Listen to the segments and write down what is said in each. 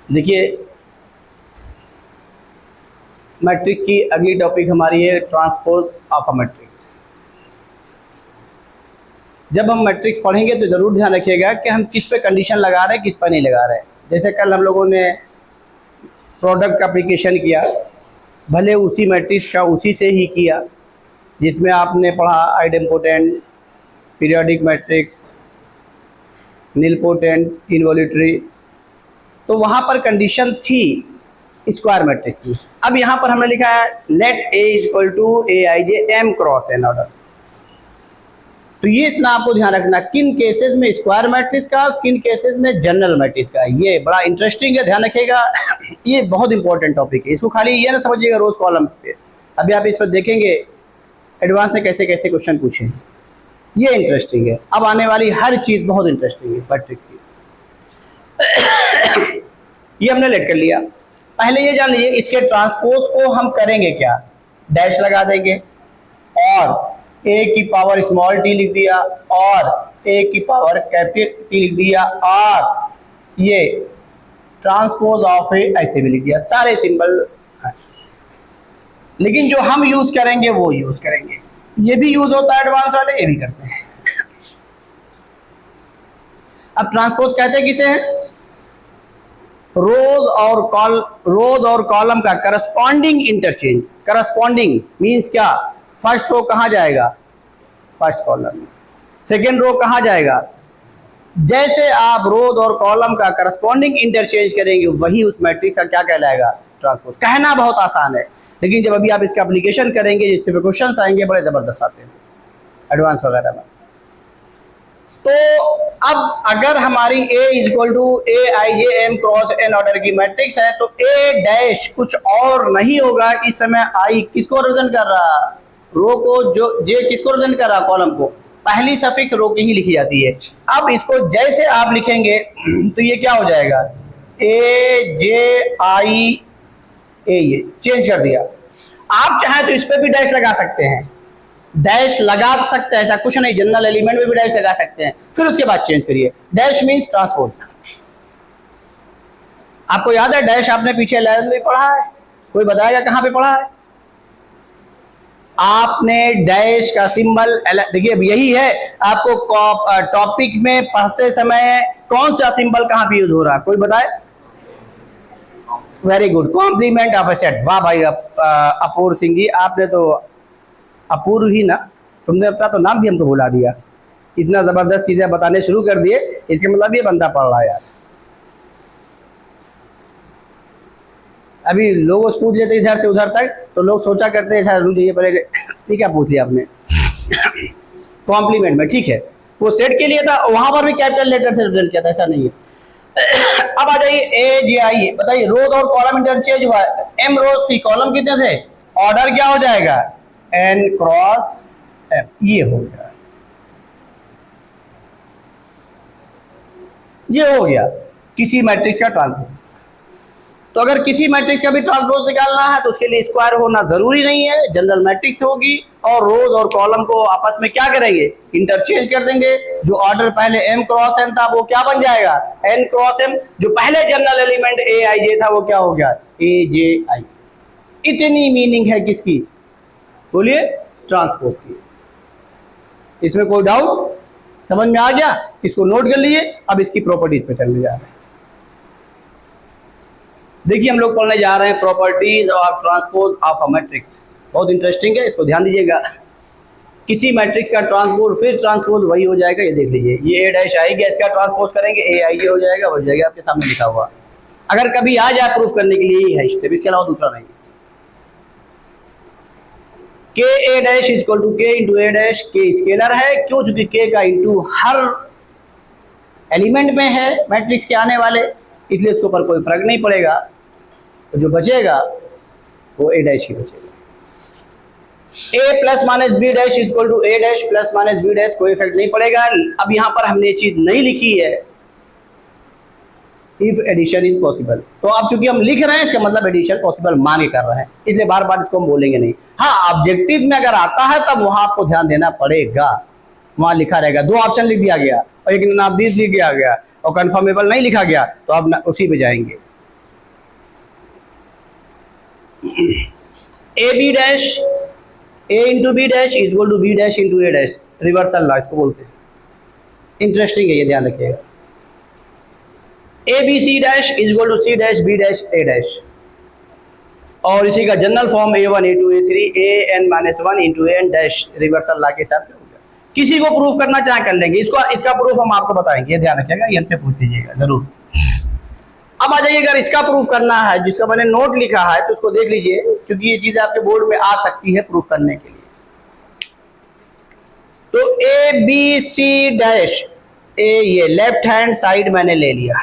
देखिए, मैट्रिक्स की अगली टॉपिक हमारी है ट्रांसपोज ऑफ अ मैट्रिक्स। जब हम मैट्रिक्स पढ़ेंगे तो ज़रूर ध्यान रखिएगा कि हम किस पे कंडीशन लगा रहे हैं, किस पर नहीं लगा रहे हैं। जैसे कल हम लोगों ने प्रोडक्ट का एप्लीकेशन किया, भले उसी मैट्रिक्स का उसी से ही किया जिसमें आपने पढ़ा idempotent, periodic matrix, nilpotent, involutory, तो वहाँ पर कंडीशन थी स्क्वायर मैट्रिक्स की। अब यहाँ पर हमने लिखा है let A equal to A I J M cross N order. तो ये इतना आपको ध्यान रखना, किन केसेस में स्क्वायर मैट्रिक्स का, किन केसेस में जनरल मैट्रिक्स का। ये बड़ा इंटरेस्टिंग है, ध्यान रखिएगा। ये बहुत इंपॉर्टेंट टॉपिक है, इसको खाली ये ना समझिएगा रोज कॉलम पे। अभी आप इस पर देखेंगे एडवांस में कैसे कैसे क्वेश्चन पूछे, ये इंटरेस्टिंग है। अब आने वाली हर चीज़ बहुत इंटरेस्टिंग है मैट्रिक्स की। ये हमने लेट कर लिया। पहले ये जान लीजिए इसके ट्रांसपोज को हम करेंगे क्या, डैश लगा देंगे और ए की पावर स्मॉल टी लिख दिया और ए की पावर कैपिटल टी लिख दिया और ये ट्रांसपोज ऑफ ए ऐसे भी लिख दिया। सारे सिंबल हैं, लेकिन जो हम यूज करेंगे वो यूज करेंगे। ये भी यूज होता है एडवांस वाले, ये भी करते हैं। अब ट्रांसपोज कहते हैं किसे हैं, रोज और कॉलम का करस्पॉन्डिंग इंटरचेंज। करस्पॉन्डिंग मींस क्या, फर्स्ट रो कहाँ जाएगा, फर्स्ट कॉलम में, सेकेंड रो कहाँ जाएगा। जैसे आप रोज और कॉलम का करस्पॉन्डिंग इंटरचेंज करेंगे वही उस मैट्रिक्स का क्या कहलाएगा, ट्रांसपोज। कहना बहुत आसान है, लेकिन जब अभी आप इसका एप्लीकेशन करेंगे, जिससे पे क्वेश्चन आएंगे बड़े जबरदस्त आते हैं एडवांस वगैरह में। तो अब अगर हमारी A equal to A I J M cross N order की मैट्रिक्स है, तो A डैश कुछ और नहीं होगा। इस समय I किसको रिप्रेजेंट कर रहा, रो को, जो J किसको रिप्रेजेंट कर रहा, कॉलम को। पहली सफिक्स रो की ही लिखी जाती है। अब इसको जैसे आप लिखेंगे तो ये क्या हो जाएगा, A J I A, ये चेंज कर दिया। आप चाहें तो इस पर भी डैश लगा सकते हैं, डैश लगा सकते हैं, ऐसा कुछ नहीं, जनरल एलिमेंट में भी डैश लगा सकते हैं, फिर उसके बाद चेंज करिए। Dash means transpose. आपको याद है डैश आपने पीछे 11th में पढ़ा है, कोई बताएगा कहां पे पढ़ा है आपने डैश का सिंबल। देखिए अब यही है, आपको टॉपिक में पढ़ते समय कौन सा सिंबल कहां पे यूज हो रहा है, कोई बताए। Very good, complement of a set. वाह भाई अपूर्व सिंह जी, आपने तो, अपूर्व ही ना, तुमने अपना तो नाम भी हमको भुला दिया। इतना जबरदस्त चीजें बताने शुरू कर दिए, इसके मतलब ये बंदा पढ़ रहा है यार। अभी लोग पूछ लेते इधर से उधर तक, तो लोग सोचा करते हैं शायद रुझे पहले। ठीक है, पूछ लिया आपने कॉम्प्लीमेंट में, ठीक है, वो सेट के लिए था, वहां पर भी कैपिटल लेटर से रिप्रेजेंट किया था, ऐसा नहीं है। अब आ जाइए ए जे आई, बताइए रोज और कॉलम इंटरचेंज हुआ। एम रोज थी, कॉलम कितने थे, ऑर्डर क्या हो जाएगा, एन क्रॉस एम, ये हो गया, ये हो गया किसी मैट्रिक्स का ट्रांसपोज। तो अगर किसी मैट्रिक्स का भी ट्रांसपोज निकालना है तो उसके लिए स्क्वायर होना जरूरी नहीं है, जनरल मैट्रिक्स होगी और रोज और कॉलम को आपस में क्या करेंगे, इंटरचेंज कर देंगे। जो ऑर्डर पहले एम क्रॉस एन था वो क्या बन जाएगा, एन क्रॉस एम। जो पहले जनरल एलिमेंट ए आई जे था वो क्या हो गया, ए जे आई। इतनी मीनिंग है किसकी, बोलिए, ट्रांसपोज की। इसमें कोई डाउट, समझ में आ गया, इसको नोट कर लीजिए। अब इसकी प्रॉपर्टीज पे चलने जा रहे हैं। देखिए हम लोग पढ़ने जा रहे हैं properties of transpose of a matrix. बहुत इंटरेस्टिंग है, इसको ध्यान दीजिएगा। किसी मैट्रिक्स का ट्रांसपोज फिर ट्रांसपोज वही हो जाएगा, ये देख लीजिए। ये ए डैश आएगा, इसका ट्रांसपोज करेंगे ए आई हो जाएगा, हो जाएगा, आपके सामने लिखा हुआ। अगर कभी आ जाए प्रूफ करने के लिए यही है स्टेप, इसके अलावा दूसरा नहीं। के ए dash equal to K into A dash. के स्केलर है, क्यों, चूंकि के का इंटू हर एलिमेंट में है मैट्रिक्स के आने वाले, इसलिए इसके ऊपर कोई फर्क नहीं पड़ेगा। तो जो बचेगा वो ए डैश ही बचेगा। A plus minus B dash equal to A dash plus minus B dash, कोई इफेक्ट नहीं पड़ेगा। अब यहां पर हमने ये चीज नहीं लिखी है, इफ एडिशन इज पॉसिबल। तो अब चूंकि हम लिख रहे हैं, इसका मतलब एडिशन पॉसिबल मान के कर रहे हैं, इसलिए बार बार इसको हम बोलेंगे नहीं। हाँ, ऑब्जेक्टिव में अगर आता है तब वहां आपको ध्यान देना पड़ेगा, वहां लिखा रहेगा। दो ऑप्शन लिख दिया गया और एक नामदीद लिख दिया गया और कंफर्मेबल नहीं लिखा गया, तो अब उसी पे जाएंगे। A B dash, A into B dash is equal to B dash into A dash, reversal law इसको बोलते हैं। इंटरेस्टिंग है ये, ध्यान रखिएगा। A B C dash is equal to C dash B dash A dash, और इसी का general form A1 A2 A3 an-1 into an dash, reversal law के हिसाब से हो गया। किसी को प्रूफ करना चाहे कर लेंगे, इसका प्रूफ हम आपको बताएंगे, ध्यान रखिएगा, ये से पूछ लीजिएगा जरूर। अब आ जाइए, अगर इसका प्रूफ करना है, जिसका मैंने नोट लिखा है तो उसको देख लीजिए, क्योंकि ये चीज आपके बोर्ड में आ सकती है प्रूफ करने के लिए। तो ए बी सी डैश, ये लेफ्ट हैंड साइड मैंने ले लिया,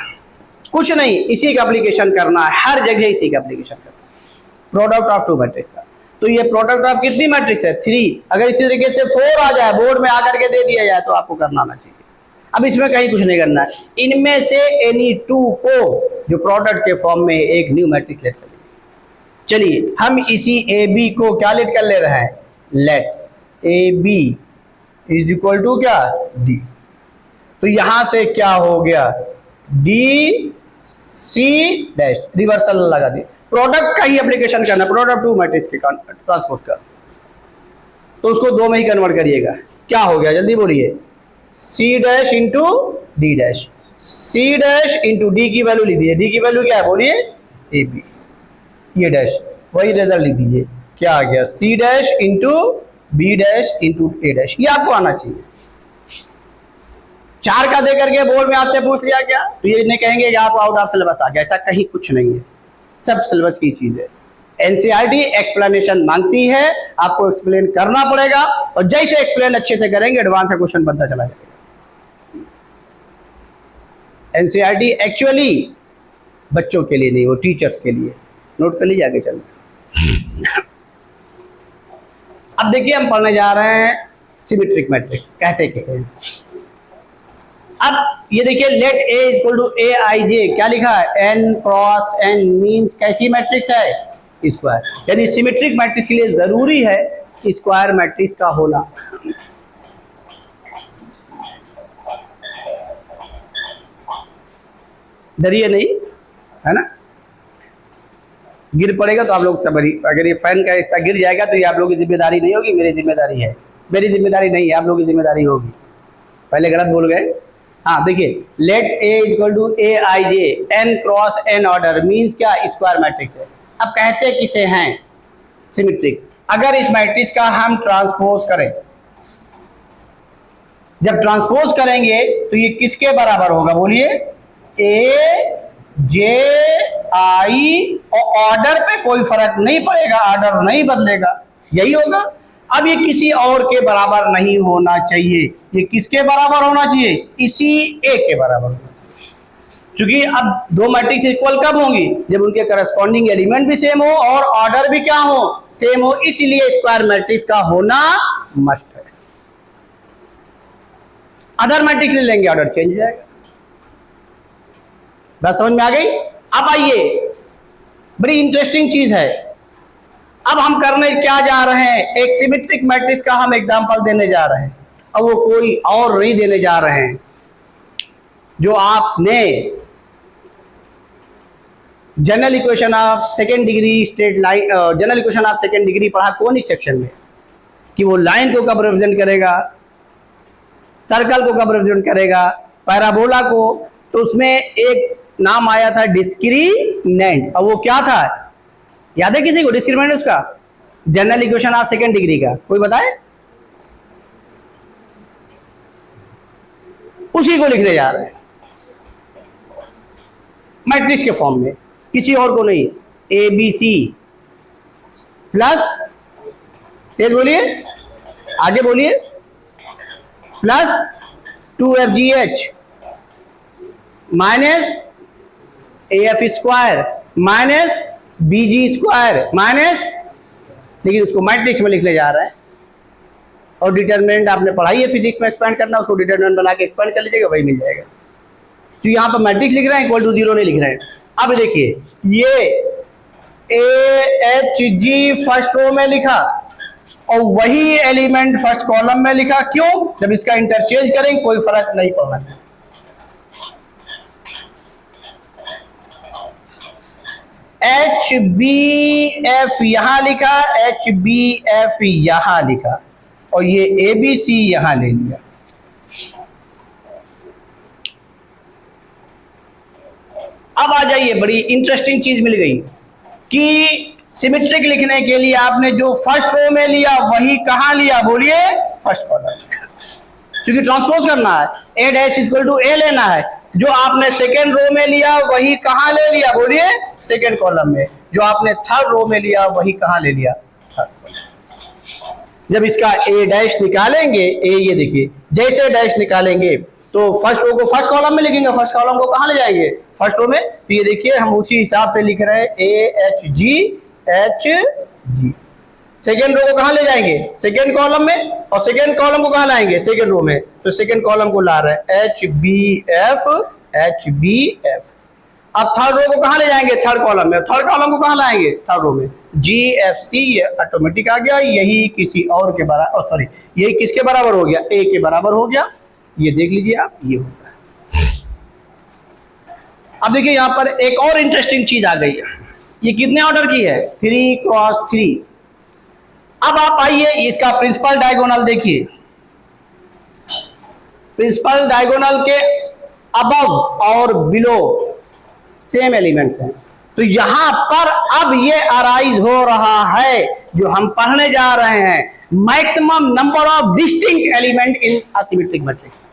कुछ नहीं, इसी का एप्लीकेशन करना है, हर जगह इसी का एप्लीकेशन करना है, प्रोडक्ट ऑफ टू मैट्रिक्स का। तो ये प्रोडक्ट ऑफ कितनी मैट्रिक्स है? 3। अगर इसी तरीके से 4 आ जाए, बोर्ड में आकर के दे दिया जाए, तो आपको करना आना चाहिए। अब इसमें कहीं कुछ नहीं करना है, इनमें से एनी 2 को जो प्रोडक्ट के फॉर्म में एक न्यू मैट्रिक्स लेट कर लीजिए। चलिए, हम इसी ए बी को क्या लेट कर ले रहे हैं? Let A B is equal to क्या? डी। तो यहां से क्या हो गया? डी सी डैश, रिवर्सल लगा दी, प्रोडक्ट का ही एप्लीकेशन करना, प्रोडक्ट टू मैट्रिक्स के ट्रांसपोज का। तो उसको 2 में ही कन्वर्ट करिएगा। क्या हो गया जल्दी बोलिए? C dash into D dash, C dash into D की वैल्यू लिख दीजिए, डी की वैल्यू क्या है बोलिए? ए बी, ये डैश, वही रिजल्ट लिख दीजिए। क्या आ गया? C dash into B dash into A dash, ये आपको आना चाहिए। 4 का दे करके बोर्ड में आपसे पूछ लिया क्या, तो ये नहीं कहेंगे कि आप आउट ऑफ सिलेबस आ गया, ऐसा कहीं कुछ नहीं है, सब सिलेबस की चीज है। एनसीईआरटी एक्सप्लेनेशन मांगती है, आपको एक्सप्लेन करना पड़ेगा, और जैसे एक्सप्लेन अच्छे से करेंगे एडवांस का क्वेश्चन बनता चला जाएगा। एनसीईआरटी एक्चुअली बच्चों के लिए नहीं, वो टीचर्स के लिए, नोट कर लीजिए, आगे चलना। अब देखिए, हम पढ़ने जा रहे हैं सिमेट्रिक मैट्रिक्स, कहते किसे। अब ये देखिए, let A is equal to A I J, क्या लिखा है? एन क्रॉस एन, मीन्स कैसी मैट्रिक्स है? स्क्वायर। यानी सिमेट्रिक मैट्रिक्स के लिए जरूरी है स्क्वायर मैट्रिक्स का होना। डरिए नहीं, है ना? गिर पड़ेगा तो आप लोग सब, अगर ये फैन का हिस्सा गिर जाएगा तो ये आप लोगों की जिम्मेदारी नहीं होगी, मेरी जिम्मेदारी है। मेरी जिम्मेदारी नहीं है, आप लोगों की जिम्मेदारी होगी। पहले गलत बोल गए। हाँ देखिए, let A is equal to A I J, N cross N order, means क्या? स्क्वायर मैट्रिक्स है। अब कहते किसे हैं? सिमेट्रिक। अगर इस मैट्रिक्स का हम ट्रांसपोज करें, जब ट्रांसपोज करेंगे तो ये किसके बराबर होगा बोलिए? ए जे आई, और ऑर्डर पे कोई फर्क नहीं पड़ेगा, ऑर्डर नहीं बदलेगा, यही होगा। अब ये किसी और के बराबर नहीं होना चाहिए, ये किसके बराबर होना चाहिए? इसी ए के बराबर होना चाहिए। क्योंकि अब 2 मैट्रिक्स इक्वल कब होंगी? जब उनके करस्पॉन्डिंग एलिमेंट भी सेम हो और ऑर्डर भी क्या हो? सेम हो। इसलिए स्क्वायर मैट्रिक्स का होना मस्ट है। अदर मैट्रिक्स ले लेंगे, ऑर्डर चेंज हो जाएगा। बात समझ में आ गई? अब आइए, बड़ी इंटरेस्टिंग चीज है। अब हम करने क्या जा रहे हैं? एक सिमेट्रिक मैट्रिक्स का हम एग्जांपल देने जा रहे हैं, और वो कोई और नहीं देने जा रहे हैं, जो आपने general equation of second degree straight line, general equation of second degree पढ़ा कोनिक सेक्शन में, कि वो लाइन को कब रिप्रेजेंट करेगा, सर्कल को कब रिप्रेजेंट करेगा, पैराबोला को। तो उसमें एक नाम आया था डिस्क्रिमिनेंट, और वो क्या था? याद है किसी को डिस्क्रिमिनेंट उसका? General equation of second degree का, कोई बताए? उसी को लिखने जा रहे हैं मैट्रिक्स के फॉर्म में, किसी और को नहीं। ए बी सी प्लस, तेज बोलिए, आगे बोलिए, plus 2FGH minus AF square minus BG square minus, लेकिन उसको मैट्रिक्स में लिखने जा रहा है। और डिटरमिनेंट आपने पढ़ाई है फिजिक्स में, एक्सपेंड करना, उसको डिटरमिनेंट बना के एक्सपेंड कर लीजिएगा, वही मिल जाएगा। तो यहाँ पर मैट्रिक्स लिख रहे हैं, इक्वल टू 0 नहीं लिख रहे हैं। अब देखिए, ये AHG फर्स्ट रो में लिखा और वही एलिमेंट फर्स्ट कॉलम में लिखा। क्यों? जब इसका इंटरचेंज करेंगे कोई फर्क नहीं पड़ना। एच बी एफ यहां लिखा, एच बी एफ यहां लिखा, और ये ए बी सी यहां ले लिया। अब आ जाइए, बड़ी इंटरेस्टिंग चीज मिल गई कि सिमेट्रिक लिखने के लिए आपने जो फर्स्ट रो में लिया वही कहां लिया, बोलिए फर्स्ट कॉलम। क्योंकि ट्रांसपोज करना है, ए डैश इक्वल टू ए लेना है, जो आपने सेकेंड रो में लिया वही कहां ले लिया, बोलिए सेकेंड कॉलम में। जो आपने थर्ड रो में लिया वही कहां ले लिया, थर्ड कॉलम। जब इसका ए डैश निकालेंगे, ए ये देखिए, जैसे डैश निकालेंगे तो फर्स्ट रो को फर्स्ट कॉलम में लिखेंगे, फर्स्ट कॉलम को कहां ले जाएंगे, फर्स्ट रो में। तो ये देखिए हम उसी हिसाब से लिख रहे हैं, A H G H G. Second row को कहां ले जाएंगे, सेकेंड कॉलम में, और सेकेंड कॉलम को कहां लाएंगे, सेकेंड रो में। तो सेकेंड कॉलम को ला रहे हैं H B F, H B F. अब थर्ड रो को कहां ले जाएंगे, थर्ड कॉलम में, थर्ड कॉलम को कहां लाएंगे, थर्ड रो में, जी एफ सी। ये ऑटोमेटिक आ गया, यही किसी और के बराबर, सॉरी यही किसके बराबर हो गया, ए के बराबर हो गया। ये देख लीजिए आप, ये होता है। अब देखिए यहां पर एक और इंटरेस्टिंग चीज आ गई है, ये कितने ऑर्डर की है, 3 क्रॉस 3। अब आप आइए इसका प्रिंसिपल डायगोनल देखिए, प्रिंसिपल डायगोनल के अबव और बिलो सेम एलिमेंट्स हैं। तो यहां पर अब ये अराइज हो रहा है जो हम पढ़ने जा रहे हैं, maximum number of distinct element in asymmetric matrix.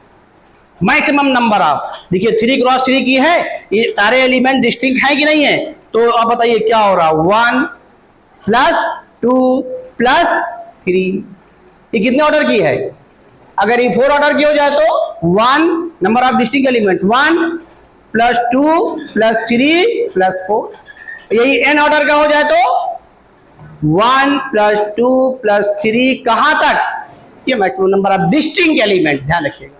Maximum number of, देखिए 3 क्रॉस 3 की है, ये सारे एलिमेंट डिस्टिंक्ट है कि नहीं है। तो अब बताइए क्या हो रहा है, 1 प्लस 2 प्लस 3, ये कितने ऑर्डर की है। अगर ये 4 ऑर्डर की हो जाए तो 1 number of distinct elements, 1 plus 2 plus 3 plus 4। यही n ऑर्डर का हो जाए तो 1 प्लस 2 प्लस 3, कहां तक, ये maximum number of distinct element. ध्यान रखिएगा,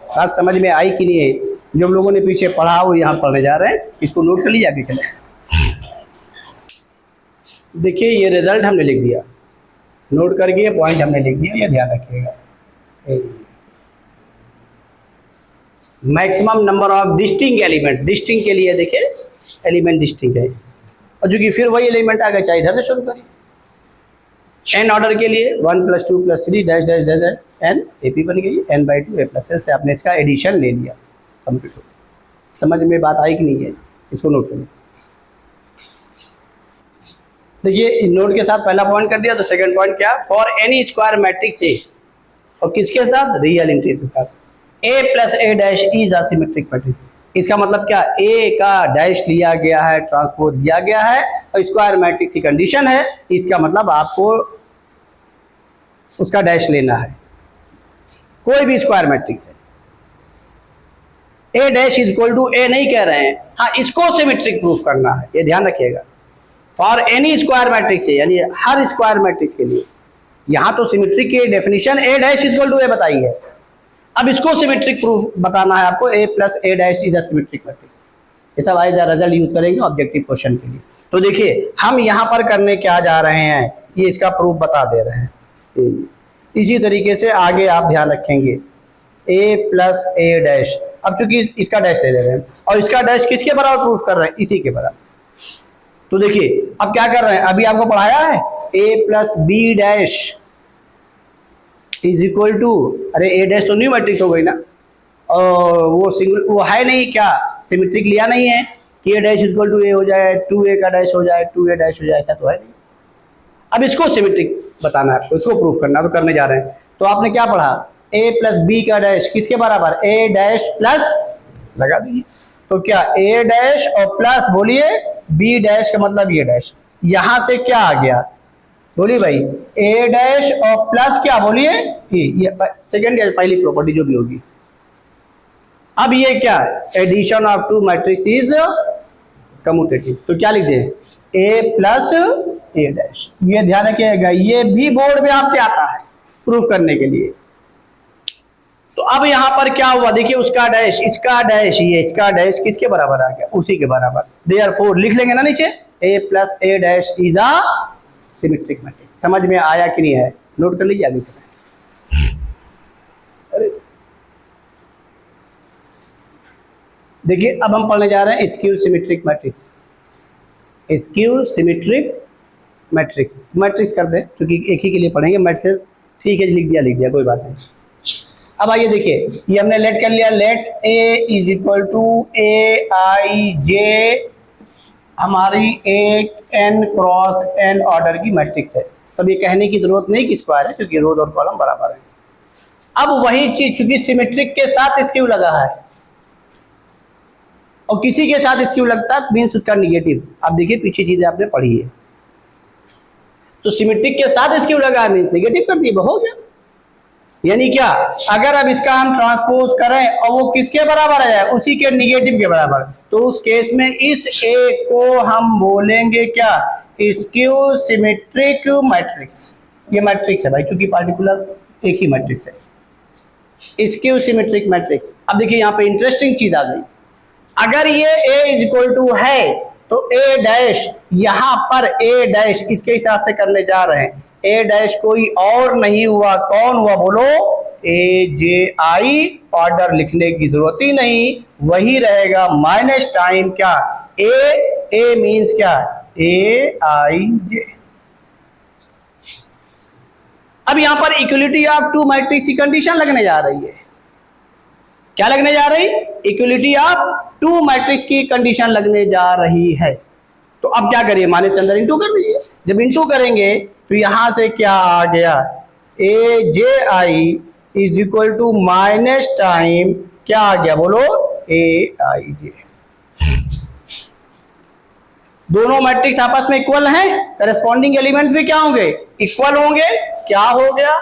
बात समझ में आई कि नहीं है। जो हम लोगों ने पीछे पढ़ा वो यहां पढ़ने जा रहे हैं, इसको नोट कर लीजिए आगे चले। देखिए ये रिजल्ट हमने लिख दिया, नोट करके पॉइंट हमने लिख दिया, ये ध्यान रखिएगा। Maximum number of distinct element, distinct के लिए देखिए एलिमेंट डिस्टिंक्ट है, और जो कि फिर वही एलिमेंट आ गया, चाहे इधर से शुरू करिए। एन ऑर्डर के लिए 1 plus 2 plus 3 dash dash dash N, A P बन गई, n by 2 A plus L से आपने इसका एडिशन ले लिया, कंप्लीट हो। समझ में बात आई कि नहीं है, इसको नोट करिए। देखिए नोट के साथ पहला पॉइंट कर दिया, तो सेकंड पॉइंट क्या, for any square matrix A, और किसके साथ, रियल इंटीजर के साथ, A plus A dash is a symmetric matrix. इसका मतलब क्या, ए का डैश लिया गया है, ट्रांसपोज दिया गया है, और स्क्वायर मैट्रिक्स की कंडीशन है, इसका मतलब आपको उसका डैश लेना है। कोई भी स्क्वायर मैट्रिक्स है, ए डैश इज इक्वल टू ए नहीं कह रहे हैं, हाँ इसको सिमेट्रिक प्रूफ करना है, ये ध्यान रखिएगा। फॉर एनी स्क्वायर मैट्रिक्स है, यानी हर स्क्वायर मैट्रिक्स के लिए। यहां तो सिमेट्रिक की definition A dash is equal to A बताई है, अब इसको सिमेट्रिक प्रूफ बताना है आपको, A plus A dash is a symmetric matrix. ये सब एज अ रिजल्ट यूज करेंगे ऑब्जेक्टिव क्वेश्चन के लिए। तो देखिए हम यहां पर करने क्या जा रहे हैं, ये इसका प्रूफ बता दे रहे हैं। इसी तरीके से आगे आप ध्यान रखेंगे, ए प्लस ए डैश, अब चूंकि इसका डैश ले रहे हैं, और इसका डैश किसके बराबर प्रूफ कर रहे हैं, इसी के बराबर। तो देखिए अब क्या कर रहे हैं, अभी आपको पढ़ाया है, A plus B dash is equal to, अरे ए डैश तो न्यू मैट्रिक्स हो गई ना, और वो सिंगल वो है नहीं, क्या सिमेट्रिक लिया नहीं है कि ए डैश इज इक्वल टू ए हो जाए, 2a का डैश हो जाए, 2a डैश हो जाए, ऐसा तो है नहीं। अब इसको सिमेट्रिक बताना है आपको, इसको प्रूफ करना, तो करने जा रहे हैं। तो आपने क्या पढ़ा, a प्लस बी का डैश किसके बराबर, a डैश प्लस, लगा दीजिए। तो क्या a डैश और प्लस बोलिए b डैश का मतलब ये डैश, यहां से क्या आ गया बोलिए भाई, a डैश और प्लस क्या बोलिए, ये सेकेंड या पहली प्रॉपर्टी जो भी होगी। अब ये क्या, addition of two matrix is commutative, तो क्या लिख दें, a प्लस ए डैश। ये ध्यान रखिएगा, ये भी बोर्ड में आपके आता है प्रूफ करने के लिए। तो अब यहां पर क्या हुआ, देखिए उसका डैश, इसका डैश, ये इसका डैश किसके बराबर आ गया, उसी के बराबर। देयरफॉर लिख लेंगे ना नीचे, a plus A dash is a symmetric matrix. समझ में आया कि नहीं है, नोट कर लीजिए आगे। अरे देखिए अब हम पढ़ने जा रहे हैं skew symmetric matrix. Skew symmetric matrix, matrix कर दे क्योंकि एक ही के लिए पढ़ेंगे, मैट्रिक्स ठीक है, लिख दिया कोई बात नहीं। अब आइए देखिए, ये हमने लेट कर लिया, let A is equal to A I J हमारी एक n क्रॉस n ऑर्डर की मैट्रिक्स है। तब ये कहने की जरूरत नहीं कि स्क्वायर है क्योंकि रोज और कॉलम बराबर है। अब वही चीज चूंकि सिमेट्रिक के साथ स्क्यू लगा है और किसी के साथ स्क्यू लगता है मीन्स उसका निगेटिव। अब देखिए पीछे चीजें आपने पढ़ी है, तो सिमेट्रिक के साथ स्क्यू लगा है मीन्स निगेटिव कर दिए, हो गया। यानी क्या, अगर अब इसका हम ट्रांसपोज करें और वो किसके बराबर है, उसी के निगेटिव के बराबर, तो उस केस में इस ए को हम बोलेंगे क्या, स्क्यू सिमेट्रिक मैट्रिक्स। ये मैट्रिक्स है भाई, क्योंकि पार्टिकुलर एक ही मैट्रिक्स है, स्क्यू सिमेट्रिक मैट्रिक्स। अब देखिए यहाँ पे इंटरेस्टिंग चीज आ गई, अगर ये ए इज इक्वल टू है तो ए डैश, यहां पर ए डैश इसके हिसाब से करने जा रहे हैं। ए डैश कोई और नहीं हुआ, कौन हुआ बोलो, ए जे आई। ऑर्डर लिखने की जरूरत ही नहीं, वही रहेगा माइनस टाइम क्या, ए मीन्स क्या, ए आई जे। अब यहां पर इक्वलिटी ऑफ टू मैट्रिक्स की कंडीशन लगने जा रही है। क्या लगने जा रही, इक्वलिटी ऑफ टू मैट्रिक्स की कंडीशन लगने जा रही है। तो अब क्या करिए, माइनस के अंदर इंटू कर दीजिए। जब इंटू करेंगे तो यहां से क्या आ गया, A J I is equal to minus time क्या आ गया बोलो, ए आई जे। दोनों मैट्रिक्स आपस में इक्वल हैं, करस्पॉन्डिंग एलिमेंट्स भी क्या होंगे, इक्वल होंगे। क्या हो गया,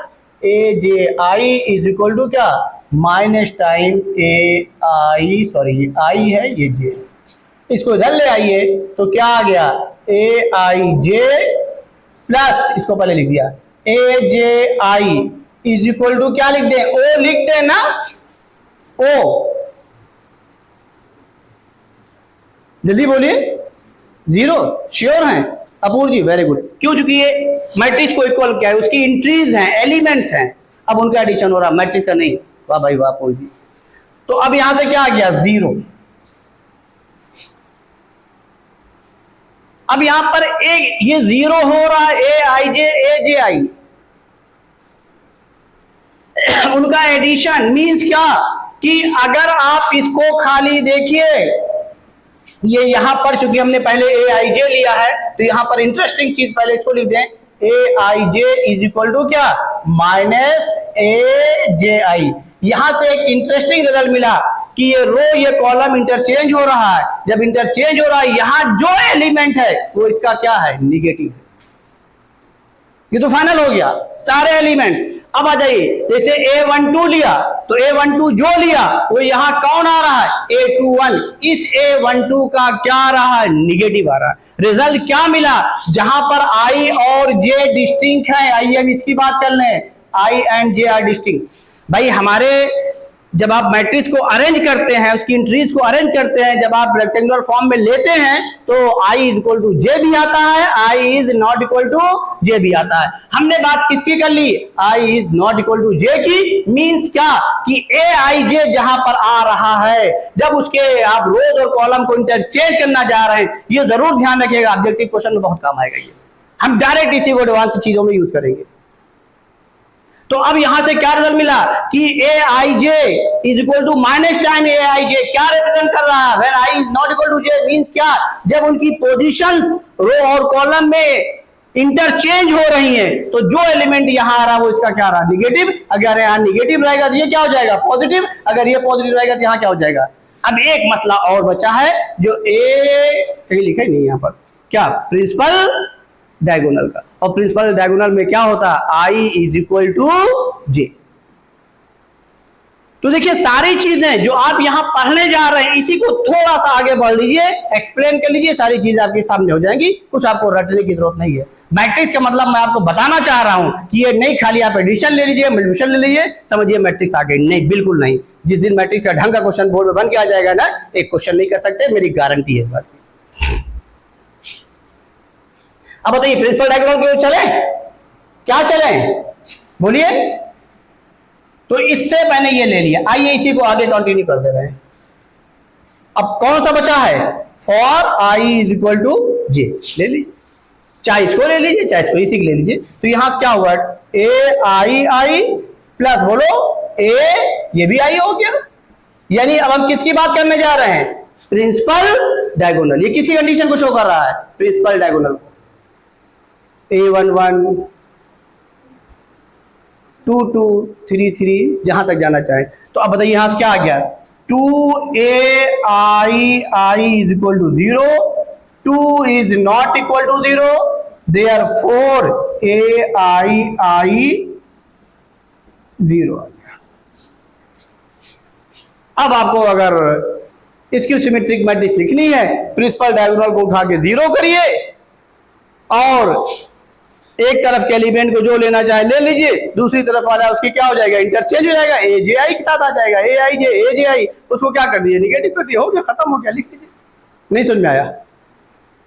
A J I is equal to क्या, minus time A I, sorry I है ये जे, इसको इधर ले आइए तो क्या आ गया, ए आई जे प्लस, इसको पहले लिख दिया, ए J I is equal to क्या लिख दे, ओ लिख दे ना, ओ जल्दी बोलिए, 0 श्योर हैं अपूर जी, वेरी गुड। क्यों, चूंकि ये मैट्रिक्स को इक्वल क्या है, उसकी एंट्रीज हैं, एलिमेंट्स हैं, अब उनका एडिशन हो रहा, मैट्रिक्स का नहीं। वाह भाई वाह अपूर जी। तो अब यहां से क्या आ गया, 0। अब यहां पर एक ये 0 हो रहा है, A I J, A J आई, उनका एडिशन मींस क्या, कि अगर आप इसको खाली देखिए, ये यहां पर चूंकि हमने पहले ए आई जे लिया है तो यहां पर इंटरेस्टिंग चीज पहले इसको लिख दें, ए I J is equal to क्या, माइनस ए जे आई। यहां से एक इंटरेस्टिंग रिजल्ट मिला कि ये रो ये कॉलम इंटरचेंज हो रहा है। जब इंटरचेंज हो रहा है, यहां जो एलिमेंट है वो इसका क्या है, निगेटिव है। ये तो फाइनल हो गया सारे एलिमेंट्स। अब आ जाइए, जैसे A12 लिया तो A12 जो लिया वो यहां कौन आ रहा है, A21, इस A12 का क्या आ रहा है, निगेटिव आ रहा है। रिजल्ट क्या मिला, जहां पर I और J डिस्टिंक्ट है, आइए हम इसकी बात कर लें, I and J are distinct. भाई हमारे जब आप मैट्रिक्स को अरेंज करते हैं, उसकी एंट्रीज को अरेंज करते हैं, जब आप रेक्टेंगुलर फॉर्म में लेते हैं तो I is equal to J भी आता है, I is not equal to J भी आता है। हमने बात किसकी कर ली, I is not equal to J की। मींस क्या, कि ए आई जे जहां पर आ रहा है, जब उसके आप रोज और कॉलम को इंटरचेंज करना जा रहे हैं, ये जरूर ध्यान रखिएगा, ऑब्जेक्टिव क्वेश्चन में बहुत काम आएगा ये। हम डायरेक्ट इसी को एडवांस चीजों में यूज करेंगे। तो अब यहां से क्या रिजल्ट मिला कि A I J is equal to minus time A I J, क्या रिप्रेजेंट कर रहा है, when I is not equal to J, means क्या, जब उनकी पोजीशंस रो और कॉलम में इंटरचेंज हो रही हैं तो जो एलिमेंट यहां आ रहा है वो इसका क्या आ रहा है, निगेटिव। अगर यहां निगेटिव रहेगा तो ये क्या हो जाएगा, पॉजिटिव। अगर ये पॉजिटिव रहेगा तो यहां क्या हो जाएगा। अब एक मसला और बचा है जो कहीं लिखा ही नहीं यहां पर, क्या, प्रिंसिपल डायगोनल का। और प्रिंसिपल डायगोनल में क्या होता है, आई इज इक्वल टू जे। तो देखिए सारी चीजें जो आप यहां पढ़ने जा रहे हैं, इसी को थोड़ा सा आगे बढ़ लीजिए, एक्सप्लेन कर लीजिए, सारी चीजें आपके सामने हो जाएंगी, कुछ आपको रटने की जरूरत नहीं है। मैट्रिक्स का मतलब मैं आपको बताना चाह रहा हूं कि ये नहीं खाली आप एडिशन ले लीजिए, मल्टीप्लिकेशन ले लीजिए, समझिए मैट्रिक्स आ गई, नहीं, बिल्कुल नहीं। जिस दिन मैट्रिक्स का ढंग का क्वेश्चन बोर्ड में बन के आ जाएगा ना, एक क्वेश्चन नहीं कर सकते, मेरी गारंटी है इस बात की। अब बताइए प्रिंसिपल डायगोनल के चले, क्या चले, बोलिए। तो इससे मैंने ये ले लिया, आइए इसी को आगे कंटिन्यू कर दे रहे हैं। अब कौन सा बचा है, for I is equal to J, ले लीजिए, चाहे इसको ले लीजिए चाहे इसको, इसी को ले लीजिए। तो यहां से क्या हुआ, ए आई आई प्लस बोलो ए, ये भी आई हो गया। यानी अब हम किसकी बात करने जा रहे हैं, प्रिंसिपल डायगोनल। ये किसी कंडीशन को शो कर रहा है, प्रिंसिपल डायगोनल को। A11 2 2 3 3 जहां तक जाना चाहे। तो अब बताइए यहां से क्या आ गया, 2ai is equal to 0, 2 is not equal to 0, therefore ai 0 आ गया। अब आपको अगर इसकी सिमेट्रिक मैट्रिक्स लिखनी है, प्रिंसिपल डायगोनल को उठा के 0 करिए और एक तरफ के एलिमेंट को जो लेना चाहे ले लीजिए, दूसरी तरफ वाला उसकी क्या हो जाएगा, इंटरचेंज हो जाएगा, ए जे आई के साथ आ जाएगा, ए आई जे ए जे आई, उसको क्या कर दीजिए, निगेटिव कर दिया, हो गया, खत्म हो गया, लिख दीजिए। नहीं समझ में आया,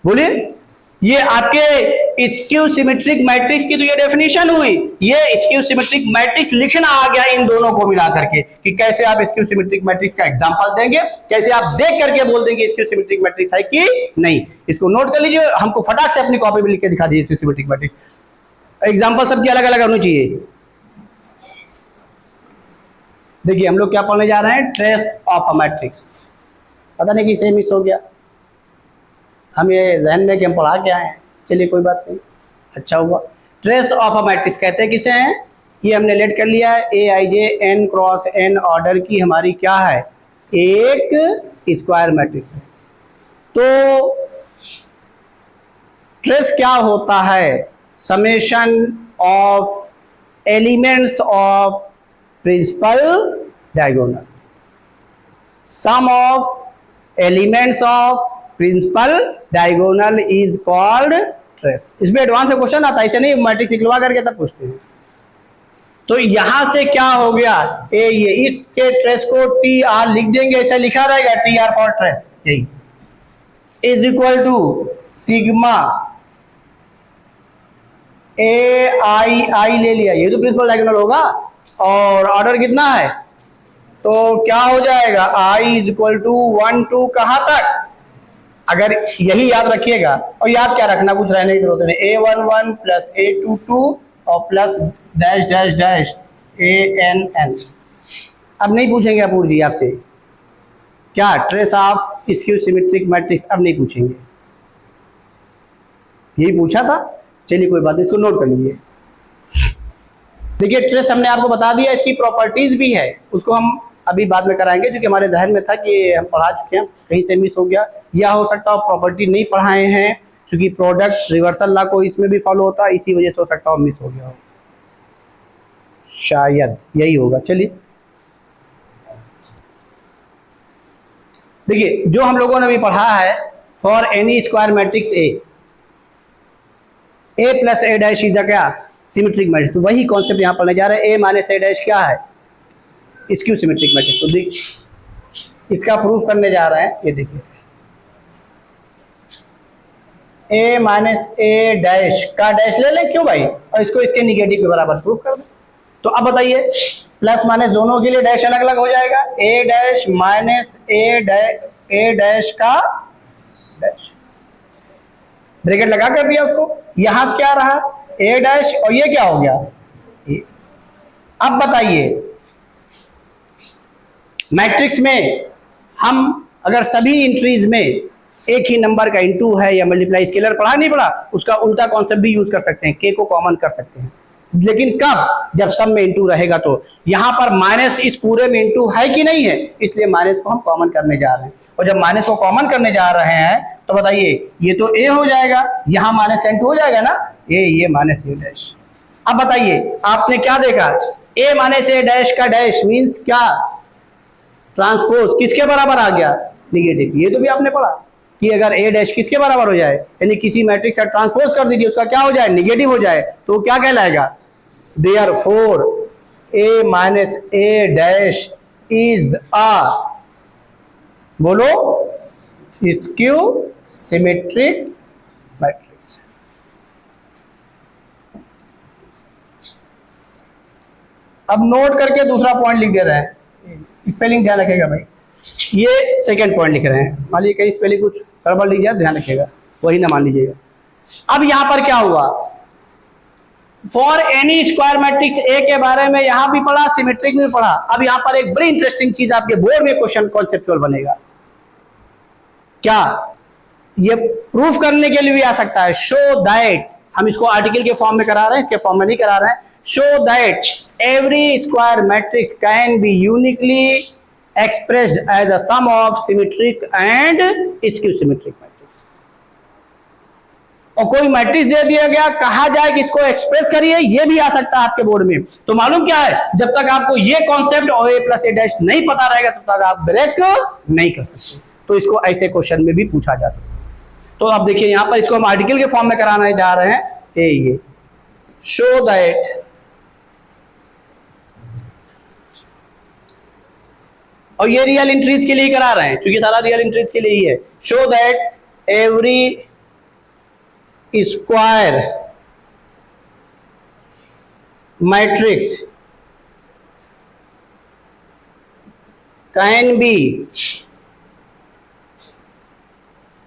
बोलिए। ये आपके स्क्यू सिमेट्रिक मैट्रिक्स की तो ये डेफिनेशन हुई, ये स्क्यू सिमेट्रिक मैट्रिक्स लिखना आ गया इन दोनों को मिला करके कि कैसे आप स्क्यू सिमेट्रिक मैट्रिक्स का एग्जांपल देंगे, कैसे आप देख करके बोल देंगे स्क्यू सिमेट्रिक मैट्रिक्स है कि नहीं। इसको नोट कर लीजिए, हमको फटाक से अपनी कॉपी में लिख के दिखा दीजिए स्क्यू सिमेट्रिक मैट्रिक्स। एग्जांपल सबकी अलग अलग होनी चाहिए। देखिए हम लोग क्या पढ़ने जा रहे हैं, ट्रेस ऑफ अ मैट्रिक्स। पता नहीं किसे मिस हो गया, हम ये जहन में कि हम पढ़ा के आए हैं, चलिए कोई बात नहीं, अच्छा हुआ। ट्रेस ऑफ अ मैट्रिक्स कहते हैं किसे हैं, ये हमने लेट कर लिया है, A I J N cross N order की हमारी क्या है, एक स्क्वायर मैट्रिक्स है। तो ट्रेस क्या होता है, summation of elements of principal diagonal, sum of elements of principal diagonal is called trace. इसमें एडवांस में क्वेश्चन आता है, ऐसे नहीं मैट्रिक्स निकलवा करके तब पूछते हैं। तो यहां से क्या हो गया, ये इसके ट्रेस को टी आर लिख देंगे, ऐसा लिखा रहेगा टी आर फॉर ट्रेस, यही इज इक्वल टू सिग्मा ए आई आई ले लिया, ये तो प्रिंसिपल डायगोनल होगा और ऑर्डर कितना है, तो क्या हो जाएगा आई इज इक्वल टू 1 2 कहां तक, अगर यही याद रखिएगा, और याद क्या रखना, कुछ रहने की जरूरत नहीं, A11 प्लस A22 और plus dash dash dash ANN। अब नहीं पूछेंगे अपूर जी आपसे क्या trace of skew symmetric matrix, अब नहीं पूछेंगे, यही पूछा था। चलिए कोई बात नहीं, इसको नोट कर लीजिए। देखिए ट्रेस हमने आपको बता दिया, इसकी प्रॉपर्टीज भी है, उसको हम अभी बाद में कराएंगे, क्योंकि हमारे जहन में था कि हम पढ़ा चुके हैं, कहीं से मिस हो गया, या हो सकता है प्रॉपर्टी नहीं पढ़ाए हैं, क्योंकि प्रोडक्ट रिवर्सल लॉ को इसमें भी फॉलो होता है, इसी वजह से हो सकता है मिस हो गया हो, शायद यही होगा। चलिए देखिए जो हम लोगों ने भी पढ़ा है, for any square matrix A plus A dash is क्या, सिमेट्रिक मैट्रिक्स, वही कॉन्सेप्ट यहाँ पढ़ने जा रहे हैं। ए माइनस ए डैश क्या है, स्क्यू सिमेट्रिक मैट्रिक्स। तो देखिए इसका प्रूफ करने जा रहे हैं, ये देखिए ए माइनस ए डैश का डैश ले लें, क्यों भाई, और इसको इसके निगेटिव के बराबर प्रूफ कर दें। तो अब बताइए प्लस माइनस दोनों के लिए डैश अलग अलग हो जाएगा, ए डैश माइनस ए डैश का डैश, ब्रैकेट लगा कर दिया उसको, यहां से क्या रहा ए डैश और ये क्या हो गया ए। अब बताइए मैट्रिक्स में हम अगर सभी इंट्रीज में एक ही नंबर का इंटू है या मल्टीप्लाई स्केलर पढ़ा नहीं पढ़ा, उसका उल्टा कॉन्सेप्ट भी यूज कर सकते हैं, के को कॉमन कर सकते हैं, लेकिन कब, जब सब में इंटू रहेगा। तो यहां पर माइनस इस पूरे में इंटू है कि नहीं है, इसलिए माइनस को हम कॉमन करने जा रहे हैं, और जब माइनस को कॉमन करने जा रहे हैं तो बताइए ये तो ए हो जाएगा, यहां माइनस इंटू हो जाएगा ना, ये माइनस ए डैश। अब बताइए आपने क्या देखा, ए माइनस ए डैश का डैश मीन्स क्या, ट्रांसपोज किसके बराबर आ गया, निगेटिव। ये तो भी आपने पढ़ा कि अगर ए डैश किसके बराबर हो जाए, यानी किसी मैट्रिक्स का ट्रांसपोज कर दीजिए, उसका क्या हो जाए, निगेटिव हो जाए, तो क्या कहलाएगा, therefore A minus A dash is अ, बोलो, स्क्यू सिमेट्रिक मैट्रिक्स। अब नोट करके दूसरा पॉइंट लिख दे रहे हैं, स्पेलिंग ध्यान रखेगा भाई, ये सेकंड पॉइंट लिख रहे हैं, मान लीजिए कहीं पहले कुछ गड़बड़ लिख जाए ध्यान रखिएगा, वही ना मान लीजिएगा। अब यहां पर क्या हुआ, फॉर एनी स्क्वायर मैट्रिक्स ए के बारे में यहां भी पढ़ा, सिमेट्रिक में भी पढ़ा। अब यहां पर एक बड़ी इंटरेस्टिंग चीज आपके बोर्ड में क्वेश्चन कॉन्सेप्चुअल बनेगा, क्या ये प्रूफ करने के लिए भी आ सकता है, शो दैट, हम इसको आर्टिकल के फॉर्म में करा रहे हैं, इसके फॉर्म में नहीं करा रहे हैं, show that every square matrix can be uniquely expressed as a sum of symmetric and skew symmetric matrix। और कोई मैट्रिक्स दे दिया गया, कहा जाए कि इसको एक्सप्रेस करिए, ये भी आ सकता है आपके बोर्ड में। तो मालूम क्या है, जब तक आपको ये कॉन्सेप्ट और a प्लस ए डैश नहीं पता रहेगा तब तक आप ब्रेक नहीं कर सकते। तो इसको ऐसे क्वेश्चन में भी पूछा जा सकता है। तो आप देखिए यहां पर इसको हम आर्टिकल के फॉर्म में कराने जा रहे हैं, ये शो दैट और ये रियल इंट्रीज के लिए करा रहे हैं क्योंकि सारा रियल इंट्रीज के लिए ही है। Show that every square matrix can be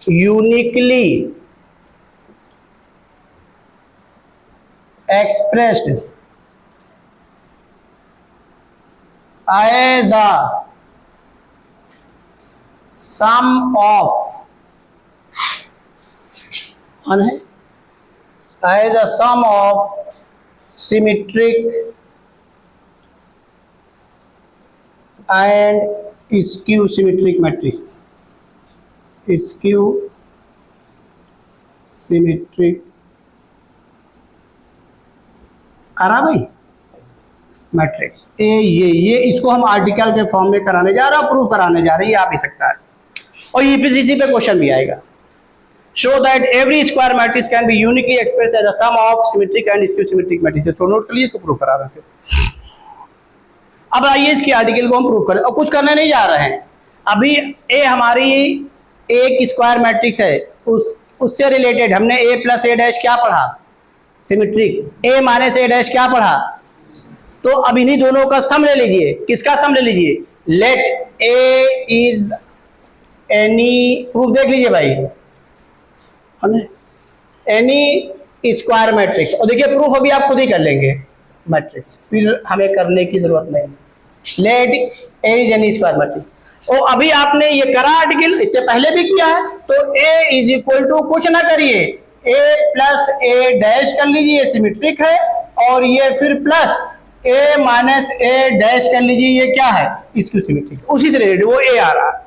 uniquely expressed as a sum of as a sum of symmetric and skew symmetric matrix, skew symmetric आ रहा भाई मैट्रिक्स ये इसको हम आर्टिकल के फॉर्म में कराने जा रहे हैं, प्रूफ कराने जा रहे हैं, ये आ भी सकता है। और ईपीसीसी पे क्वेश्चन भी आएगा, show that every square matrix can be uniquely expressed as a sum of symmetric and skew symmetric matrix. So note कर लिए, इसको प्रूफ करा रहे हैं। अब आइए इसकी आर्टिकल को हम प्रूफ करें, और कुछ करने नहीं जा रहे हैं अभी। ए हमारी एक स्क्वायर मैट्रिक्स है, उससे रिलेटेड हमने ए प्लस ए डैश क्या पढ़ा, symmetric, A minus A dash क्या पढ़ा। तो अब इन्हीं दोनों का सम ले लीजिए। किसका सम ले लीजिए, let A is any, proof देख लीजिए भाई, एनी स्क्वायर मैट्रिक्स। और देखिए प्रूफ अभी आप खुद ही कर लेंगे मैट्रिक्स, फिर हमें करने की जरूरत नहीं। Let A is any square matrix. और अभी आपने ये करा आर्टिकल, इससे पहले भी किया है, तो ए इज इक्वल टू कुछ ना करिए, ए प्लस ए डैश कर लीजिए, सिमेट्रिक है, और ये फिर plus A minus A dash कर लीजिए, ये क्या है, इसकी सिमेट्रिक, उसी से रिलेटेड वो ए आ रहा।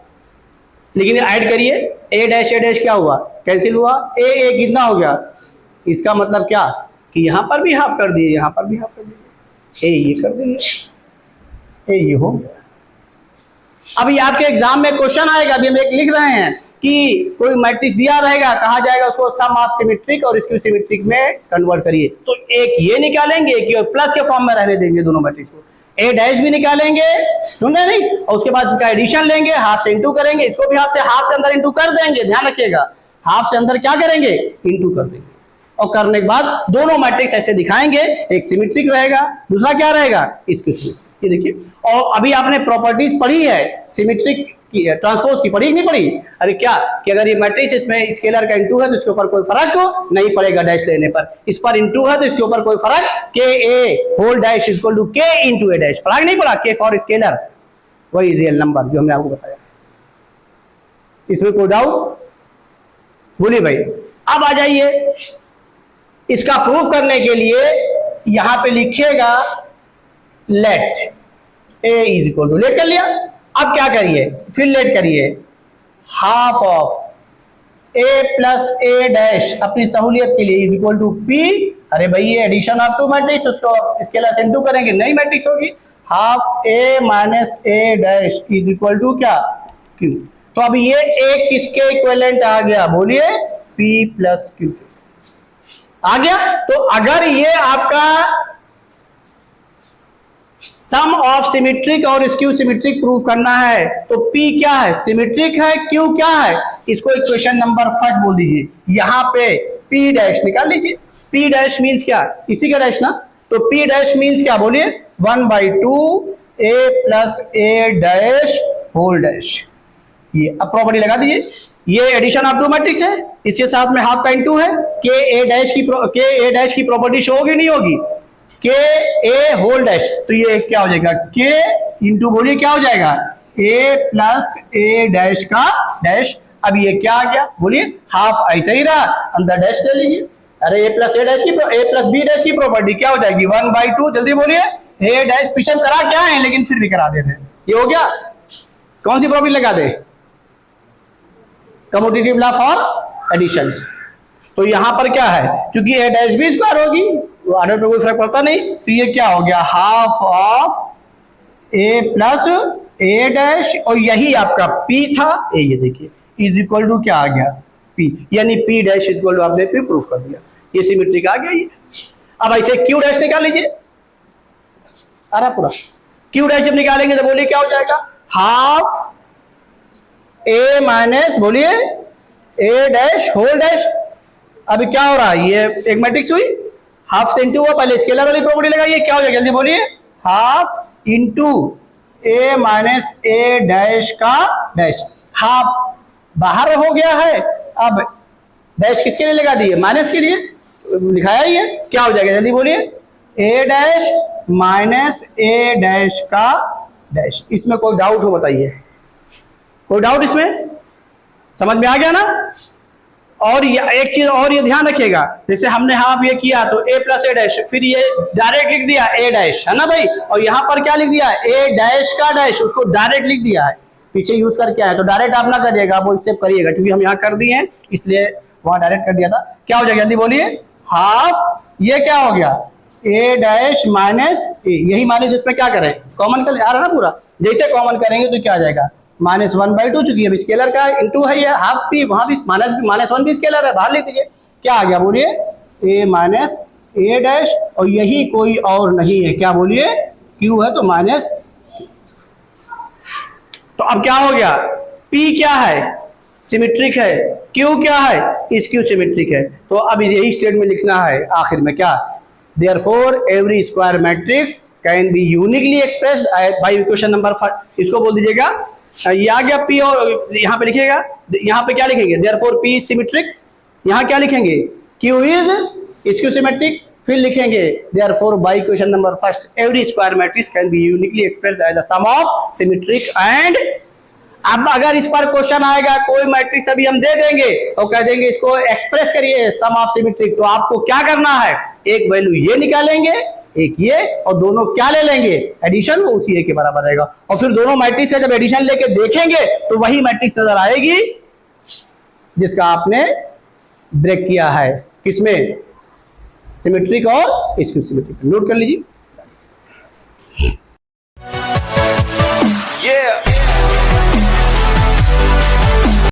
लेकिन ऐड करिए, ए डैश क्या हुआ, कैंसिल हुआ, ए कितना हो गया, इसका मतलब क्या कि यहां पर भी हाफ कर दिए, यहां पर भी हाफ कर दिए, ए ये कर देंगे, ए ये हो गया। अभी आपके एग्जाम में क्वेश्चन आएगा, अभी हम एक लिख रहे हैं कि कोई मैट्रिक्स दिया रहेगा, कहा जाएगा उसको सम ऑफ सिमेट्रिक और स्क्यू सिमेट्रिक में कन्वर्ट करिए। तो एक ये निकालेंगे, एक प्लस के फॉर्म में रहने देंगे दोनों मैट्रिक्स को, ए डैश भी निकालेंगे, सुन रहे नहीं, और उसके बाद इसका एडिशन लेंगे, हाफ से इंटू करेंगे, इसको भी हाफ से अंदर इंटू कर देंगे, ध्यान रखिएगा, हाफ से अंदर क्या करेंगे, इंटू कर देंगे। और करने के बाद दोनों मैट्रिक्स ऐसे दिखाएंगे, एक सिमेट्रिक रहेगा, दूसरा क्या रहेगा, स्क्यू सिमेट्रिक। ये देखिए, और अभी आपने प्रॉपर्टीज पढ़ी है सिमेट्रिक की, ट्रांसपोज की पढ़ी नहीं पढ़ी, अरे क्या कि अगर ये मैट्रिक्स इसमें स्केलर का इंटू है तो इसके ऊपर कोई फर्क नहीं पड़ेगा डैश लेने पर, इस पर इंटू है तो इसके ऊपर कोई फर्क, K A whole dash is equal to K into A dash, पढ़ा नहीं पढ़ा, के फॉर स्केलर, वही रियल नंबर जो हमने आपको बताया, इसमें कोई डाउट बोलिए भाई। अब आ जाइए, इसका प्रूफ करने के लिए यहां पे लिखिएगा let A is equal to, let कर लिया। अब क्या करिए, फिर लेट करिए, half of A plus A dash अपनी सहूलियत के लिए इज इक्वल टू पी, अरे भाई ये एडिशन ऑफ टू मैट्रिक्स, उसको स्केलर से इनटू करेंगे, नई मैट्रिक्स होगी, half A minus A dash is equal to क्या, क्यू। तो अब ये ए किसके इक्विवेलेंट आ गया, बोलिए, पी प्लस क्यू आ गया। तो अगर ये आपका सम ऑफ सिमेट्रिक और स्क्यू सिमेट्रिक प्रूफ करना है तो P क्या है, सिमेट्रिक है, Q क्या है, इसको इक्वेशन नंबर फर्स्ट बोल दीजिए, यहां पे P डैश निकाल लीजिए। P डैश मींस क्या, इसी का डैश ना, तो P डैश मींस क्या, बोलिए, 1/2 a plus a dash whole dash. ये अब प्रॉपर्टी लगा दीजिए, ये एडिशन ऑफ टू मैट्रिक्स है, इसके साथ में हाफ का इनटू है, के ए डैश की प्रॉपर्टी शो होगी नहीं होगी, के ए होल डैश, तो ये क्या हो जाएगा, के इंटू बोलिए क्या हो जाएगा, ए प्लस ए डैश का डैश। अब ये क्या आ गया बोलिए, हाफ ऐसा ही रहा, अंदर डैश ले लीजिए। अरे ए प्लस बी डैश की प्रॉपर्टी क्या हो जाएगी, 1/2। जल्दी बोलिए, ए डैश पीछे करा क्या है लेकिन फिर भी करा देते हैं। ये हो गया, कौन सी प्रॉपर्टी लगा दे, कम्यूटेटिव लॉ फॉर एडिशन। तो यहां पर क्या है, क्योंकि ए डैश भी स्क्वायर होगी, ऑर्डर पे कोई फर्क पड़ता नहीं, तो ये क्या हो गया, half of A plus A dash, और यही आपका पी था, ये देखिए इज इक्वल टू क्या आ गया, पी, यानी P dash is equal to, आपने फिर प्रूफ कर दिया, ये सिमेट्रिक आ गया ये। अब ऐसे क्यू डैश निकाल लीजिए, अरे पूरा क्यू डैश जब निकालेंगे तो बोलिए क्या हो जाएगा, हाफ ए माइनस बोलिए ए डैश होल डैश। अभी क्या हो रहा है, ये एक मैट्रिक्स हुई, हाफ से इंटू हुआ, पहले स्केलर वाली प्रॉपर्टी लगाइए, क्या हो जाएगा जल्दी बोलिए, half into A minus A dash का डैश, हाफ बाहर हो गया है, अब डैश किसके लिए लगा दिए, माइनस के लिए लिखाया ही है, क्या हो जाएगा जल्दी बोलिए, ए डैश माइनस ए डैश का डैश। इसमें कोई डाउट हो बताइए, कोई डाउट इसमें, समझ में आ गया ना। और ये एक चीज और ये ध्यान रखिएगा, जैसे हमने हाफ ये किया तो ए प्लस ए डैश, फिर ये डायरेक्ट लिख दिया ए डैश, है ना भाई, और यहां पर क्या लिख दिया, ए डैश का डैश, उसको डायरेक्ट लिख दिया है, पीछे यूज करके आया, तो डायरेक्ट आप ना करिएगा, आप वो स्टेप करिएगा, क्योंकि हम यहाँ कर दिए हैं इसलिए वहां डायरेक्ट कर दिया था। क्या हो जाएगा जल्दी बोलिए, हाफ ये क्या हो गया, ए डैश माइनस ए, यही माइनस इसमें क्या करें, कॉमन कर आ रहा है ना पूरा, जैसे कॉमन करेंगे तो क्या आ जाएगा, -1/2, चूंकि अब स्केलर का इंटू है ये, हाफ पी, वहां भी -1 भी स्केलर है, बाहर लिख दीजिए, क्या आ गया बोलिए, ए माइनस ए डैश, और यही कोई और नहीं है, क्या बोलिए, क्यू है तो माइनस। तो अब क्या हो गया, P क्या है, सिमेट्रिक है, Q क्या है, स्क्यू सिमेट्रिक है। तो अब यही स्टेट में लिखना है आखिर में क्या, therefore every square matrix can be uniquely expressed by equation number 5, इसको बोल दीजिएगा, ये आ गया P, और यहाँ पे लिखिएगा, यहाँ पे क्या लिखेंगे, देयरफॉर P सिमेट्रिक, यहाँ क्या लिखेंगे, Q इज स्क्यू सिमेट्रिक, फिर लिखेंगे therefore by equation number first every square matrix can be uniquely expressed as the sum of symmetric and. अब अगर इस पर क्वेश्चन आएगा, कोई मैट्रिक्स अभी हम दे देंगे तो कह देंगे इसको एक्सप्रेस करिए सम ऑफ सिमेट्रिक, तो आपको क्या करना है, एक वैल्यू ये निकालेंगे, एक ये, और दोनों क्या ले लेंगे, एडिशन, वो उसी ए के बराबर रहेगा, और फिर दोनों मैट्रिक्स का जब एडिशन लेके देखेंगे तो वही मैट्रिक्स नजर आएगी जिसका आपने ब्रेक किया है, किसमें, सिमेट्रिक और स्क्यू सिमेट्रिक। नोट कर लीजिए।